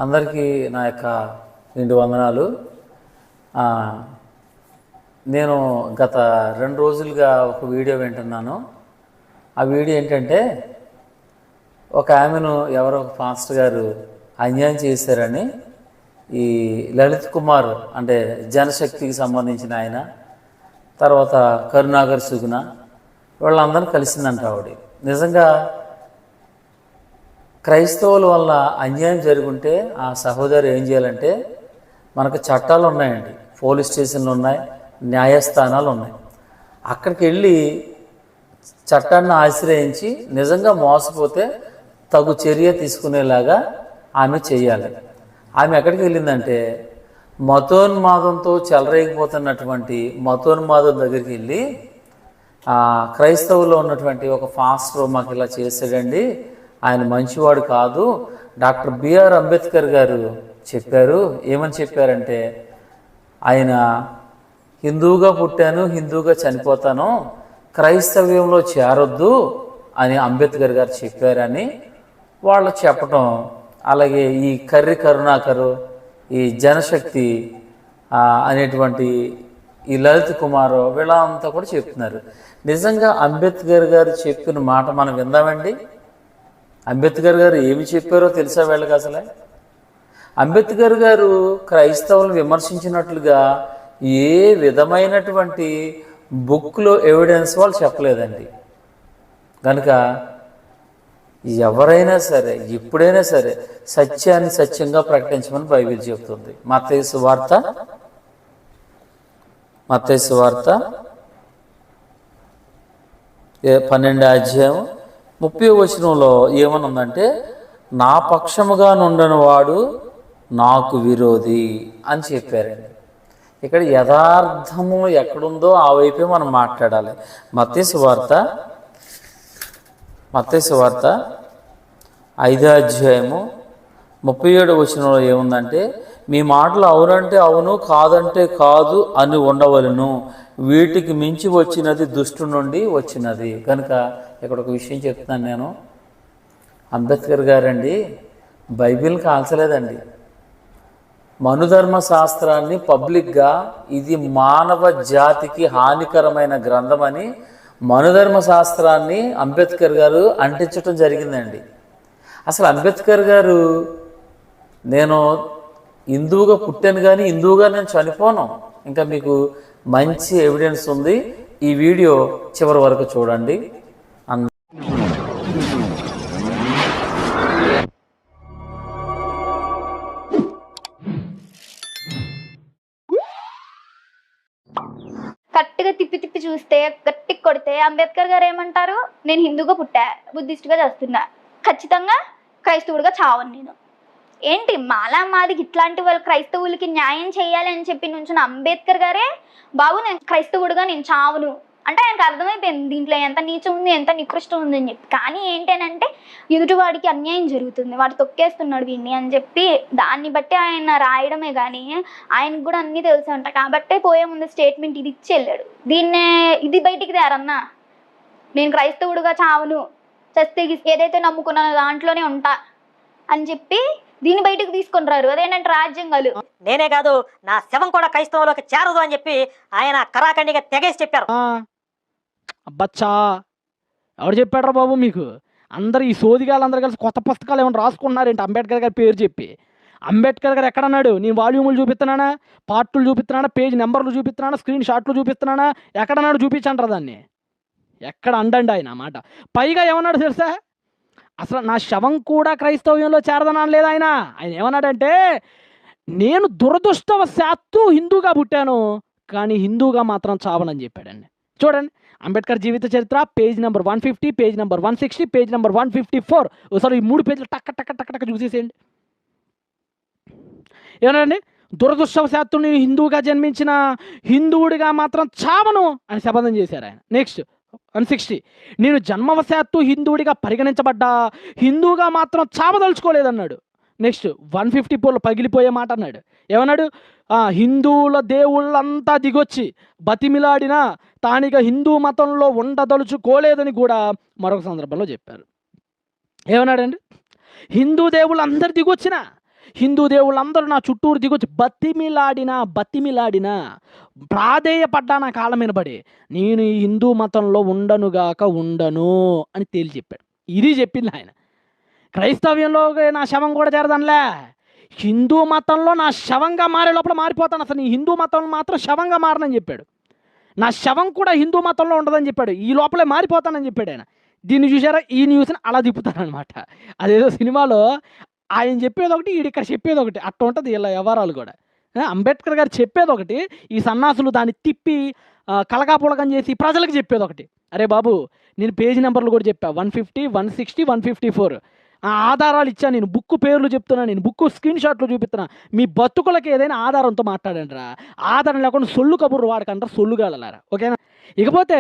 అందరికీ నా యొక్క నిండు వందనాలు. నేను గత 2 రోజులుగా ఒక వీడియో వింటున్నాను. ఆ వీడియో ఏంటంటే, ఒక ఆమెను ఎవరో ఒక పాస్టర్ గారు అన్యాయం చేశారని ఈ లలిత్ కుమార్ అంటే జనశక్తికి సంబంధించిన ఆయన, తర్వాత కరుణాకర్ సుగుణ వీళ్ళందరినీ కలిసిందంట ఆవిడ. నిజంగా క్రైస్తవుల వల్ల అన్యాయం జరుగుంటే ఆ సహోదరు ఏం చేయాలంటే, మనకు చట్టాలు ఉన్నాయండి, పోలీస్ స్టేషన్లు ఉన్నాయి, న్యాయస్థానాలు ఉన్నాయి. అక్కడికి వెళ్ళి చట్టాన్ని ఆశ్రయించి నిజంగా మోసపోతే తగు చర్య తీసుకునేలాగా ఆమె చేయాలి. ఆమె ఎక్కడికి వెళ్ళిందంటే, మతోన్మాదంతో చెలరేగిపోతున్నటువంటి మతోన్మాదం దగ్గరికి వెళ్ళి, క్రైస్తవుల్లో ఉన్నటువంటి ఒక పాస్టర్ మాకు ఇలా చేశాడండి, ఆయన మంచివాడు కాదు, డాక్టర్ బిఆర్ అంబేద్కర్ గారు చెప్పారు. ఏమని చెప్పారంటే, ఆయన హిందువుగా పుట్టాను, హిందువుగా చనిపోతాను, క్రైస్తవ్యంలో చేరొద్దు అని అంబేద్కర్ గారు చెప్పారని వాళ్ళు చెప్పటం. అలాగే ఈ కరుణాకరు, ఈ జనశక్తి అనేటువంటి ఈ లలిత్ కుమార్ వీళ్ళంతా కూడా చెప్తున్నారు. నిజంగా అంబేద్కర్ గారు చెప్పిన మాట మనం విందామండి. అంబేద్కర్ గారు ఏమి చెప్పారో తెలుసా వీళ్ళకి? అసలే అంబేద్కర్ గారు క్రైస్తవులను విమర్శించినట్లుగా ఏ విధమైనటువంటి బుక్లో ఎవిడెన్స్ వాళ్ళు చెప్పలేదండి. కనుక ఎవరైనా సరే ఎప్పుడైనా సరే సత్యాన్ని సత్యంగా ప్రకటించమని బైబిల్ చెబుతుంది. మత్తయి సువార్త 12వ అధ్యాయం 30వ వచనంలో ఏమనుందంటే, నా పక్షముగా నుండని వాడు నాకు విరోధి అని చెప్పారండి. ఇక్కడ యథార్థము ఎక్కడుందో ఆ వైపే మనం మాట్లాడాలి. మత్తయి సువార్త 5వ అధ్యాయము 37వ వచనంలో ఏముందంటే, మీ మాటలు అవునంటే అవును, కాదంటే కాదు అని ఉండవలను, వీటికి మించి వచ్చినది దుష్టు నుండి వచ్చినది. కనుక ఇక్కడ ఒక విషయం చెప్తున్నాను నేను. అంబేద్కర్ గారండి బైబిల్ కాల్చలేదండి. మనుధర్మ శాస్త్రాన్ని పబ్లిక్గా ఇది మానవ జాతికి హానికరమైన గ్రంథమని మనుధర్మ శాస్త్రాన్ని అంబేద్కర్ గారు అంటించడం జరిగిందండి. అసలు అంబేద్కర్ గారు, నేను హిందువుగా పుట్టాను కానీ హిందువుగా నేను చనిపోను, ఇంకా మీకు మంచి ఎవిడెన్స్ ఉంది, ఈ వీడియో చివరి వరకు చూడండి. కరెక్ట్గా తిప్పి చూస్తే, గట్టి కొడితే అంబేద్కర్ గారు ఏమంటారు? నేను హిందూగా పుట్టా, బుద్ధిస్టుగా చేస్తున్నా, ఖచ్చితంగా క్రైస్తవుడిగా చావను నేను. ఏంటి మాదికి ఇట్లాంటి వాళ్ళు క్రైస్తవులకి న్యాయం చేయాలని చెప్పి నుంచిన అంబేద్కర్ గారే, బాబు నేను క్రైస్తవుడిగా నేను చావును అంటే ఆయనకు అర్థమైపోయింది దీంట్లో ఎంత నీచం ఉంది, ఎంత నికృష్టం ఉంది అని చెప్పి. కానీ ఏంటంటే ఎదుటివాడికి అన్యాయం జరుగుతుంది, వాడు తొక్కేస్తున్నాడు వీడిని అని చెప్పి దాన్ని బట్టి ఆయన రాయడమే కానీ ఆయనకు కూడా అన్నీ తెలుసు అంట. కాబట్టే పోయే ముందు స్టేట్మెంట్ ఇది ఇచ్చి వెళ్ళాడు. ఇది బయటికి తేరన్నా, నేను క్రైస్తవుడిగా చావును, చస్తే ఏదైతే నమ్ముకున్నానో దాంట్లోనే ఉంటా అని చెప్పి దీన్ని బయటకు తీసుకొని రారు. అదేంటంటే రాజ్యాంగాలు. నేనే కాదు, నా శవం కూడా క్రైస్తవంలోకి చేరదు అని చెప్పి ఆయన కరాఖండిగా తెగేసి చెప్పారు. అబ్బచ్చా, ఎవరు చెప్పాడ్రా బాబు మీకు? అందరు ఈ సోదిగాళ్ళందరూ కలిసి కొత్త పుస్తకాలు ఏమైనా రాసుకుంటున్నారేంటి అంబేద్కర్ గారి పేరు చెప్పి? అంబేద్కర్ గారు ఎక్కడన్నాడు? నేను వాల్యూములు చూపిస్తున్నానా, పార్టులు చూపిస్తున్నానా, పేజ్ నెంబర్లు చూపిస్తున్నానా, స్క్రీన్ షాట్లు చూపిస్తున్నానా? ఎక్కడన్నాడు? చూపించంటారా దాన్ని? ఎక్కడ అండండి ఆయన మాట. పైగా ఏమన్నాడు తెలుసా? అసలు నా శవం కూడా క్రైస్తవ్యంలో చేరదనని లేదు ఆయన. ఆయన ఏమన్నాడంటే, నేను దురదృష్టవశాత్తు హిందూగా పుట్టాను కానీ హిందూగా మాత్రం చావనని చెప్పాడండి. చూడండి, అంబేద్కర్ జీవిత చరిత్ర page number 150, page number 160, page number 154. ఒకసారి ఈ 3 పేజీలు టక్క చూసేసేయండి. ఏమన్నాడండి? దురదృష్టవశాత్తు నేను హిందూగా జన్మించిన హిందువుడిగా మాత్రం చావను అని శపథం చేశారు ఆయన. నెక్స్ట్ 160, నేను జన్మవశాత్తు హిందువుడిగా పరిగణించబడ్డా హిందూగా మాత్రం చావదలుచుకోలేదన్నాడు. నెక్స్ట్ 154లో పగిలిపోయే మాట అన్నాడు. ఏమన్నాడు? హిందువుల దేవుళ్ళంతా దిగొచ్చి బతిమిలాడినా తానిగా హిందూ మతంలో ఉండదలుచుకోలేదని కూడా మరొక సందర్భంలో చెప్పారు. ఏమన్నాడండి? హిందూ దేవుళ్ళు అందరు దిగొచ్చినా హిందూ దేవుళ్ళందరూ నా చుట్టూరు దిగొచ్చి బతిమిలాడినా ప్రాధేయపడ్డా నా కాళ్ళ మీద పడి నేను ఈ హిందూ మతంలో ఉండను అని తేల్చి చెప్పాడు. ఇది చెప్పింది ఆయన. క్రైస్తవ్యంలో నా శవం కూడా చేరదనిలే, హిందూ మతంలో నా శవంగా మారే లోపల మారిపోతాను, అసలు నీ హిందూ మతంలో మాత్రం శవంగా మారనని చెప్పాడు. నా శవం కూడా హిందూ మతంలో ఉండదని చెప్పాడు, ఈ లోపలే మారిపోతానని చెప్పాడు ఆయన. దీన్ని చూసారా, ఈ న్యూస్ని అలా తిప్పుతారనమాట. అదేదో సినిమాలో ఆయన చెప్పేది ఒకటి, ఈడు ఇక్కడ చెప్పేది ఒకటి, అట్ట ఉంటుంది ఇలా వ్యవహారాలు కూడా. అంబేద్కర్ గారు చెప్పేది ఒకటి, ఈ సన్నాసులు దాన్ని తిప్పి కలగాపులగం చేసి ప్రజలకు చెప్పేది ఒకటి. అరే బాబు, నేను పేజీ నెంబర్లు కూడా చెప్పా, 150, 160, 154 ఆధారాలు ఇచ్చా, నేను బుక్ పేర్లు చెప్తున్నా, నేను బుక్ స్క్రీన్ షాట్లు చూపిస్తున్నా. మీ బతుకులకి ఏదైనా ఆధారంతో మాట్లాడండి రా, ఆధారం లేకుండా సొల్లు కబుర్రు వాడకంటారు, సొల్లుగాలలారా. ఓకేనా? ఇకపోతే